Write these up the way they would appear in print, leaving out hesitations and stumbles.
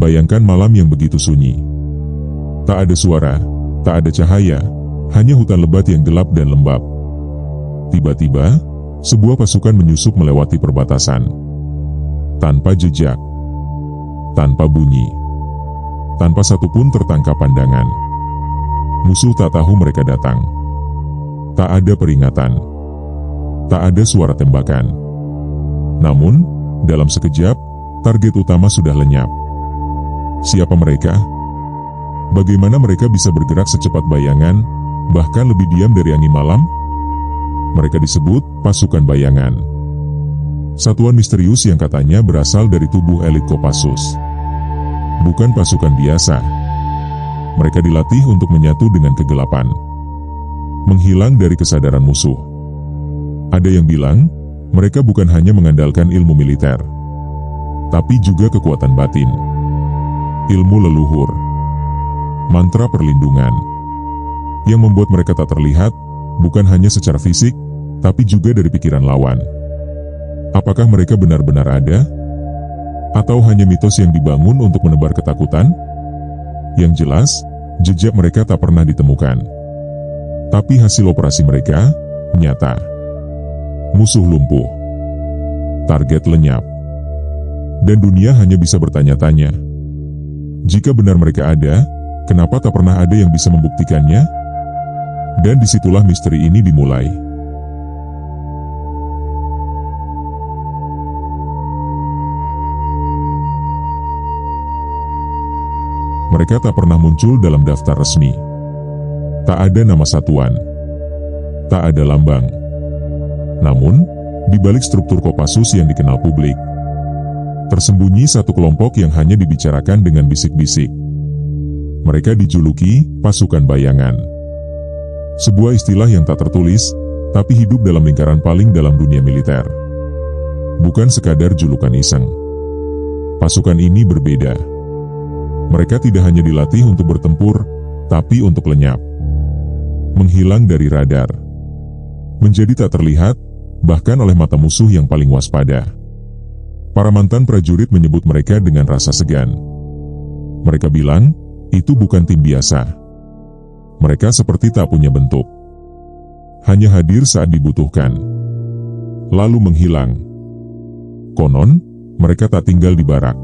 Bayangkan malam yang begitu sunyi. Tak ada suara, tak ada cahaya, hanya hutan lebat yang gelap dan lembab. Tiba-tiba, sebuah pasukan menyusup melewati perbatasan. Tanpa jejak, tanpa bunyi, tanpa satupun tertangkap pandangan. Musuh tak tahu mereka datang. Tak ada peringatan. Tak ada suara tembakan. Namun, dalam sekejap, target utama sudah lenyap. Siapa mereka? Bagaimana mereka bisa bergerak secepat bayangan, bahkan lebih diam dari angin malam? Mereka disebut pasukan bayangan. Satuan misterius yang katanya berasal dari tubuh elit Kopassus. Bukan pasukan biasa. Mereka dilatih untuk menyatu dengan kegelapan, menghilang dari kesadaran musuh. Ada yang bilang, mereka bukan hanya mengandalkan ilmu militer, tapi juga kekuatan batin, ilmu leluhur, mantra perlindungan, yang membuat mereka tak terlihat, bukan hanya secara fisik, tapi juga dari pikiran lawan. Apakah mereka benar-benar ada? Atau hanya mitos yang dibangun untuk menebar ketakutan? Yang jelas, jejak mereka tak pernah ditemukan. Tapi hasil operasi mereka nyata. Musuh lumpuh, target lenyap, dan dunia hanya bisa bertanya-tanya, jika benar mereka ada, kenapa tak pernah ada yang bisa membuktikannya? Dan disitulah misteri ini dimulai. Mereka tak pernah muncul dalam daftar resmi. Tak ada nama satuan. Tak ada lambang. Namun, di balik struktur Kopassus yang dikenal publik, tersembunyi satu kelompok yang hanya dibicarakan dengan bisik-bisik. Mereka dijuluki pasukan bayangan. Sebuah istilah yang tak tertulis, tapi hidup dalam lingkaran paling dalam dunia militer. Bukan sekadar julukan iseng. Pasukan ini berbeda. Mereka tidak hanya dilatih untuk bertempur, tapi untuk lenyap. Menghilang dari radar. Menjadi tak terlihat, bahkan oleh mata musuh yang paling waspada. Para mantan prajurit menyebut mereka dengan rasa segan. Mereka bilang, itu bukan tim biasa. Mereka seperti tak punya bentuk. Hanya hadir saat dibutuhkan, lalu menghilang. Konon, mereka tak tinggal di barak.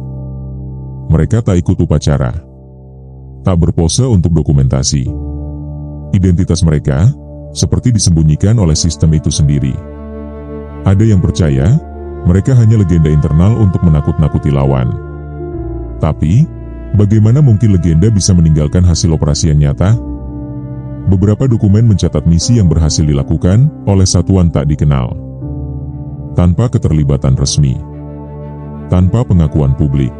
Mereka tak ikut upacara, tak berpose untuk dokumentasi. Identitas mereka seperti disembunyikan oleh sistem itu sendiri. Ada yang percaya, mereka hanya legenda internal untuk menakut-nakuti lawan. Tapi, bagaimana mungkin legenda bisa meninggalkan hasil operasi yang nyata? Beberapa dokumen mencatat misi yang berhasil dilakukan oleh satuan tak dikenal. Tanpa keterlibatan resmi. Tanpa pengakuan publik.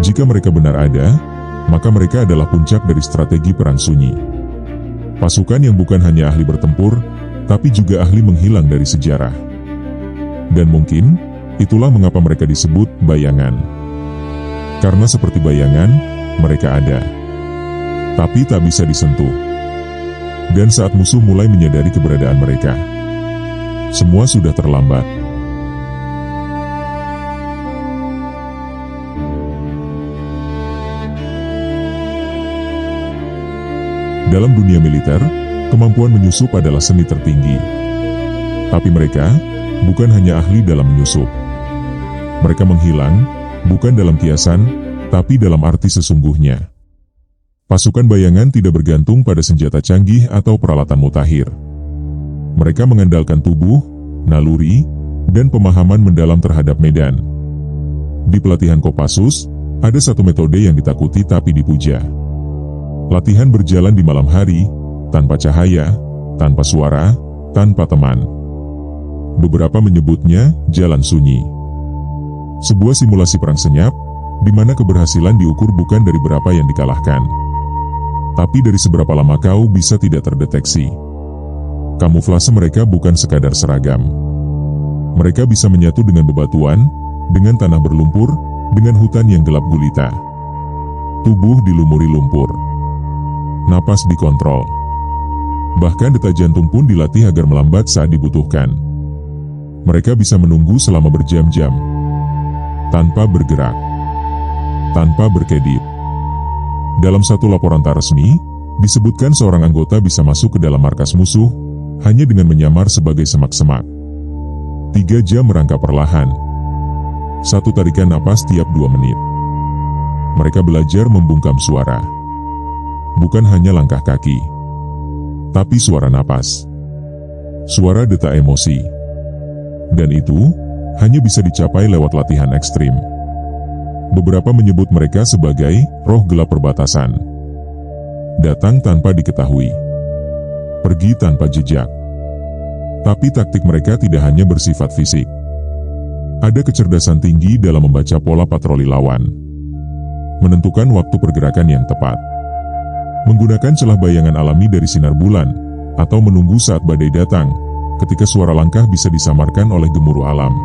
Jika mereka benar ada, maka mereka adalah puncak dari strategi perang sunyi. Pasukan yang bukan hanya ahli bertempur, tapi juga ahli menghilang dari sejarah. Dan mungkin, itulah mengapa mereka disebut bayangan. Karena seperti bayangan, mereka ada. Tapi tak bisa disentuh. Dan saat musuh mulai menyadari keberadaan mereka, semua sudah terlambat. Dalam dunia militer, kemampuan menyusup adalah seni tertinggi. Tapi mereka bukan hanya ahli dalam menyusup. Mereka menghilang, bukan dalam kiasan, tapi dalam arti sesungguhnya. Pasukan bayangan tidak bergantung pada senjata canggih atau peralatan mutakhir. Mereka mengandalkan tubuh, naluri, dan pemahaman mendalam terhadap medan. Di pelatihan Kopassus, ada satu metode yang ditakuti tapi dipuja. Latihan berjalan di malam hari, tanpa cahaya, tanpa suara, tanpa teman. Beberapa menyebutnya jalan sunyi. Sebuah simulasi perang senyap, di mana keberhasilan diukur bukan dari berapa yang dikalahkan, tapi dari seberapa lama kau bisa tidak terdeteksi. Kamuflase mereka bukan sekadar seragam. Mereka bisa menyatu dengan bebatuan, dengan tanah berlumpur, dengan hutan yang gelap gulita. Tubuh dilumuri lumpur. Napas dikontrol. Bahkan detak jantung pun dilatih agar melambat saat dibutuhkan. Mereka bisa menunggu selama berjam-jam, tanpa bergerak. tanpa berkedip. Dalam satu laporan tak resmi, disebutkan seorang anggota bisa masuk ke dalam markas musuh hanya dengan menyamar sebagai semak-semak. 3 jam merangkap perlahan. 1 tarikan napas tiap 2 menit. Mereka belajar membungkam suara. Bukan hanya langkah kaki, tapi suara napas. Suara detak emosi. Dan itu hanya bisa dicapai lewat latihan ekstrim. Beberapa menyebut mereka sebagai roh gelap perbatasan. Datang tanpa diketahui. Pergi tanpa jejak. Tapi taktik mereka tidak hanya bersifat fisik. Ada kecerdasan tinggi dalam membaca pola patroli lawan. Menentukan waktu pergerakan yang tepat. Menggunakan celah bayangan alami dari sinar bulan, atau menunggu saat badai datang, ketika suara langkah bisa disamarkan oleh gemuruh alam.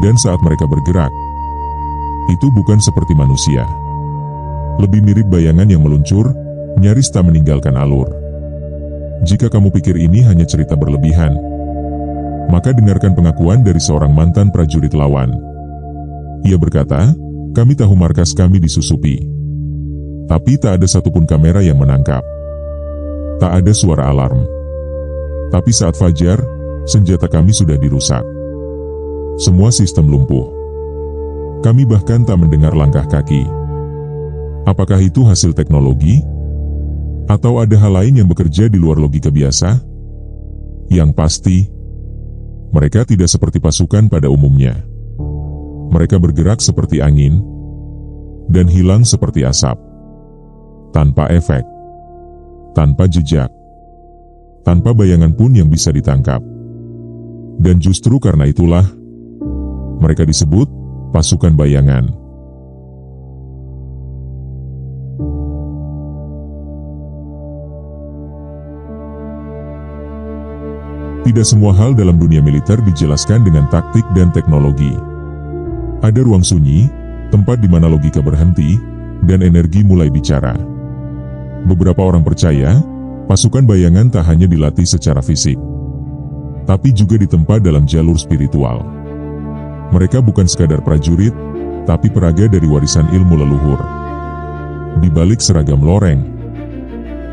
Dan saat mereka bergerak, itu bukan seperti manusia. Lebih mirip bayangan yang meluncur, nyaris tak meninggalkan alur. Jika kamu pikir ini hanya cerita berlebihan, maka dengarkan pengakuan dari seorang mantan prajurit lawan. Ia berkata, "Kami tahu markas kami disusupi. Tapi tak ada satupun kamera yang menangkap. Tak ada suara alarm. Tapi saat fajar, senjata kami sudah dirusak. Semua sistem lumpuh. Kami bahkan tak mendengar langkah kaki." Apakah itu hasil teknologi? Atau ada hal lain yang bekerja di luar logika biasa? Yang pasti, mereka tidak seperti pasukan pada umumnya. Mereka bergerak seperti angin, dan hilang seperti asap. Tanpa efek, tanpa jejak, tanpa bayangan pun yang bisa ditangkap. Dan justru karena itulah, mereka disebut pasukan bayangan. Tidak semua hal dalam dunia militer dijelaskan dengan taktik dan teknologi. Ada ruang sunyi, tempat di mana logika berhenti, dan energi mulai bicara. Beberapa orang percaya, pasukan bayangan tak hanya dilatih secara fisik, tapi juga ditempa dalam jalur spiritual. Mereka bukan sekadar prajurit, tapi peraga dari warisan ilmu leluhur. Di balik seragam loreng,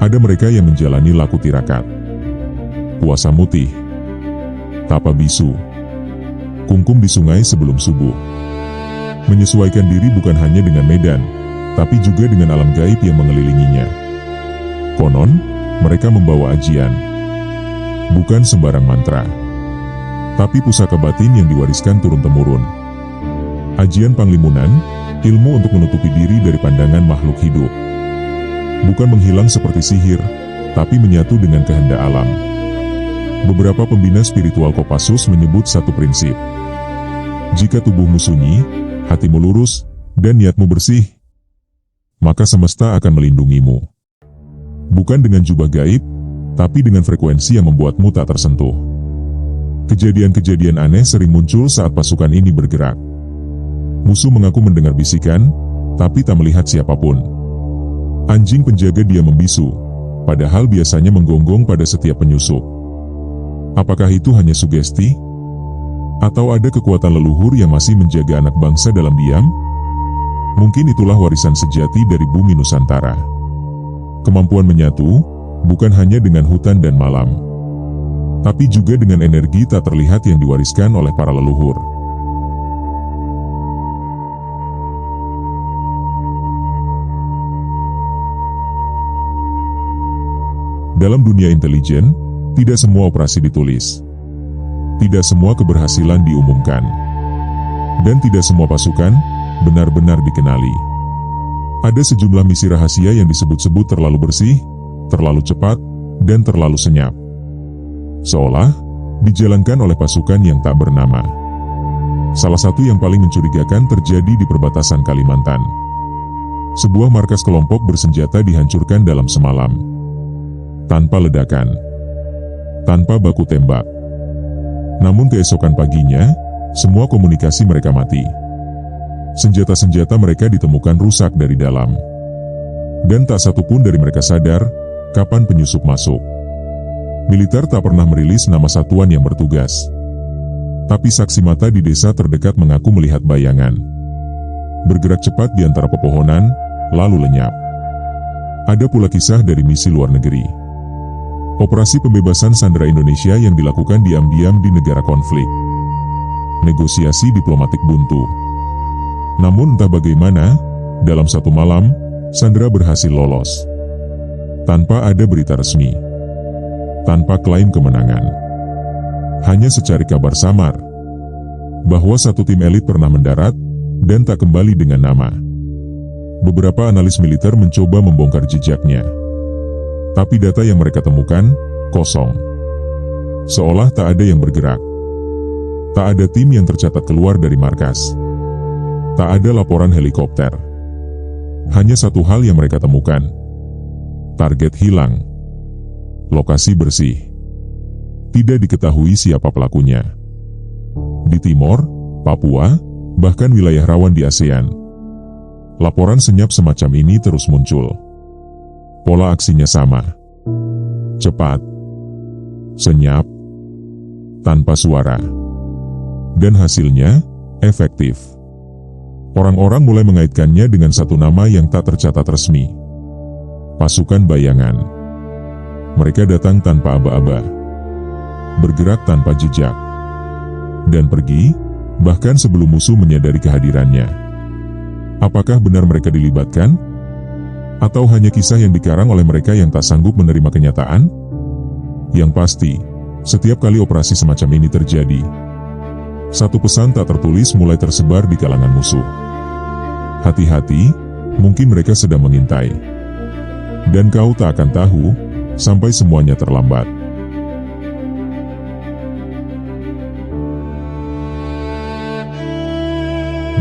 ada mereka yang menjalani laku tirakat, puasa mutih, tapa bisu, kungkum di sungai sebelum subuh. Menyesuaikan diri bukan hanya dengan medan, tapi juga dengan alam gaib yang mengelilinginya. Konon, mereka membawa ajian. Bukan sembarang mantra, tapi pusaka batin yang diwariskan turun-temurun. Ajian Panglimunan, ilmu untuk menutupi diri dari pandangan makhluk hidup. Bukan menghilang seperti sihir, tapi menyatu dengan kehendak alam. Beberapa pembina spiritual Kopassus menyebut satu prinsip. Jika tubuhmu sunyi, hatimu lurus, dan niatmu bersih, maka semesta akan melindungimu. Bukan dengan jubah gaib, tapi dengan frekuensi yang membuatmu tak tersentuh. Kejadian-kejadian aneh sering muncul saat pasukan ini bergerak. Musuh mengaku mendengar bisikan, tapi tak melihat siapapun. Anjing penjaga dia membisu, padahal biasanya menggonggong pada setiap penyusup. Apakah itu hanya sugesti? Atau ada kekuatan leluhur yang masih menjaga anak bangsa dalam diam? Mungkin itulah warisan sejati dari bumi Nusantara. Kemampuan menyatu, bukan hanya dengan hutan dan malam, tapi juga dengan energi tak terlihat yang diwariskan oleh para leluhur. Dalam dunia intelijen, tidak semua operasi ditulis. Tidak semua keberhasilan diumumkan. Dan tidak semua pasukan benar-benar dikenali. Ada sejumlah misi rahasia yang disebut-sebut terlalu bersih, terlalu cepat, dan terlalu senyap. Seolah dijalankan oleh pasukan yang tak bernama. Salah satu yang paling mencurigakan terjadi di perbatasan Kalimantan. Sebuah markas kelompok bersenjata dihancurkan dalam semalam. Tanpa ledakan. Tanpa baku tembak. Namun keesokan paginya, semua komunikasi mereka mati. Senjata-senjata mereka ditemukan rusak dari dalam. Dan tak satu pun dari mereka sadar kapan penyusup masuk. Militer tak pernah merilis nama satuan yang bertugas. Tapi saksi mata di desa terdekat mengaku melihat bayangan. bergerak cepat di antara pepohonan, lalu lenyap. Ada pula kisah dari misi luar negeri. Operasi pembebasan sandera Indonesia yang dilakukan diam-diam di negara konflik. Negosiasi diplomatik buntu. Namun entah bagaimana, dalam satu malam, sandera berhasil lolos. Tanpa ada berita resmi. Tanpa klaim kemenangan. Hanya secari kabar samar bahwa satu tim elit pernah mendarat dan tak kembali dengan nama. Beberapa analis militer mencoba membongkar jejaknya. Tapi data yang mereka temukan, kosong. Seolah tak ada yang bergerak. Tak ada tim yang tercatat keluar dari markas. Tak ada laporan helikopter. Hanya satu hal yang mereka temukan. Target hilang. Lokasi bersih. Tidak diketahui siapa pelakunya. Di Timor, Papua, bahkan wilayah rawan di ASEAN. Laporan senyap semacam ini terus muncul. Pola aksinya sama. Cepat. Senyap. Tanpa suara. Dan hasilnya, efektif. Orang-orang mulai mengaitkannya dengan satu nama yang tak tercatat resmi. Pasukan bayangan. Mereka datang tanpa aba-aba. Bergerak tanpa jejak. Dan pergi, bahkan sebelum musuh menyadari kehadirannya. Apakah benar mereka dilibatkan? Atau hanya kisah yang dikarang oleh mereka yang tak sanggup menerima kenyataan? Yang pasti, setiap kali operasi semacam ini terjadi, satu pesan tak tertulis mulai tersebar di kalangan musuh. Hati-hati, mungkin mereka sedang mengintai. Dan kau tak akan tahu, sampai semuanya terlambat.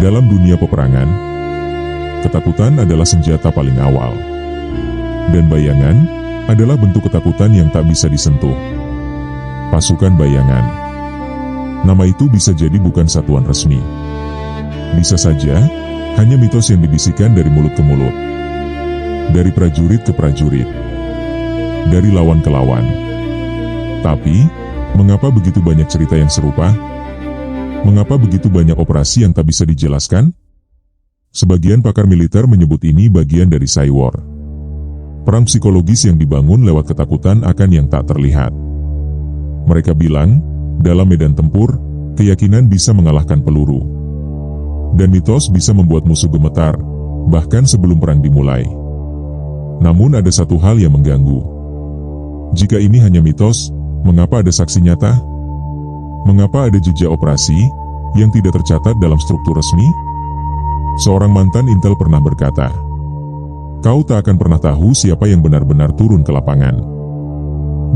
Dalam dunia peperangan, ketakutan adalah senjata paling awal. Dan bayangan adalah bentuk ketakutan yang tak bisa disentuh. Pasukan bayangan. Nama itu bisa jadi bukan satuan resmi. Bisa saja, hanya mitos yang dibisikkan dari mulut ke mulut. Dari prajurit ke prajurit. Dari lawan ke lawan. Tapi, mengapa begitu banyak cerita yang serupa? Mengapa begitu banyak operasi yang tak bisa dijelaskan? Sebagian pakar militer menyebut ini bagian dari cywar. Perang psikologis yang dibangun lewat ketakutan akan yang tak terlihat. Mereka bilang, dalam medan tempur, keyakinan bisa mengalahkan peluru. Dan mitos bisa membuat musuh gemetar, bahkan sebelum perang dimulai. Namun ada satu hal yang mengganggu. Jika ini hanya mitos, mengapa ada saksi nyata? Mengapa ada jejak operasi yang tidak tercatat dalam struktur resmi? Seorang mantan Intel pernah berkata, "Kau tak akan pernah tahu siapa yang benar-benar turun ke lapangan."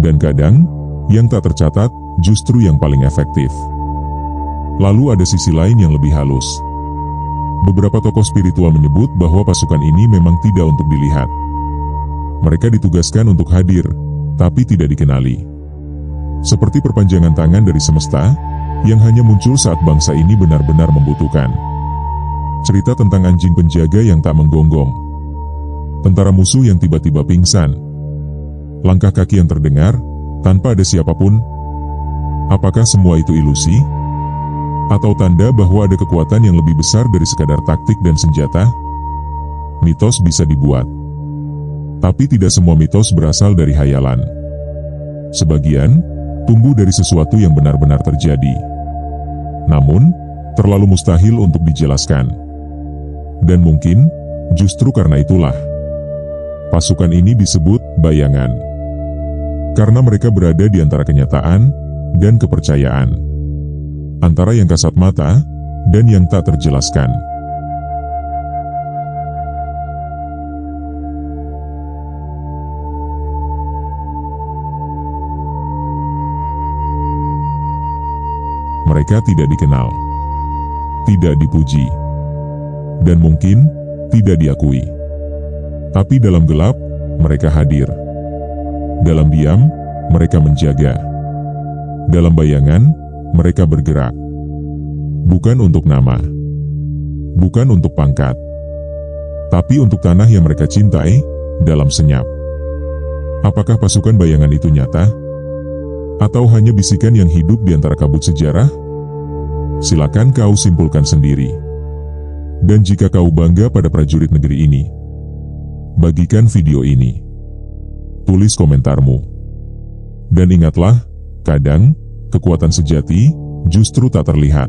Dan kadang, yang tak tercatat justru yang paling efektif. Lalu ada sisi lain yang lebih halus. Beberapa tokoh spiritual menyebut bahwa pasukan ini memang tidak untuk dilihat. Mereka ditugaskan untuk hadir, tapi tidak dikenali. Seperti perpanjangan tangan dari semesta, yang hanya muncul saat bangsa ini benar-benar membutuhkan. Cerita tentang anjing penjaga yang tak menggonggong. Tentara musuh yang tiba-tiba pingsan. Langkah kaki yang terdengar, tanpa ada siapapun. Apakah semua itu ilusi? Atau tanda bahwa ada kekuatan yang lebih besar dari sekadar taktik dan senjata? Mitos bisa dibuat. Tapi tidak semua mitos berasal dari hayalan. Sebagian tumbuh dari sesuatu yang benar-benar terjadi. Namun, terlalu mustahil untuk dijelaskan. Dan mungkin, justru karena itulah, pasukan ini disebut bayangan. Karena mereka berada di antara kenyataan dan kepercayaan. Antara yang kasat mata dan yang tak terjelaskan. Mereka tidak dikenal, tidak dipuji, dan mungkin tidak diakui. Tapi dalam gelap, mereka hadir. Dalam diam, mereka menjaga. Dalam bayangan, mereka bergerak. Bukan untuk nama, bukan untuk pangkat, tapi untuk tanah yang mereka cintai, dalam senyap. Apakah pasukan bayangan itu nyata? Atau hanya bisikan yang hidup di antara kabut sejarah? Silakan kau simpulkan sendiri. Dan jika kau bangga pada prajurit negeri ini, bagikan video ini. Tulis komentarmu. Dan ingatlah, kadang, kekuatan sejati justru tak terlihat.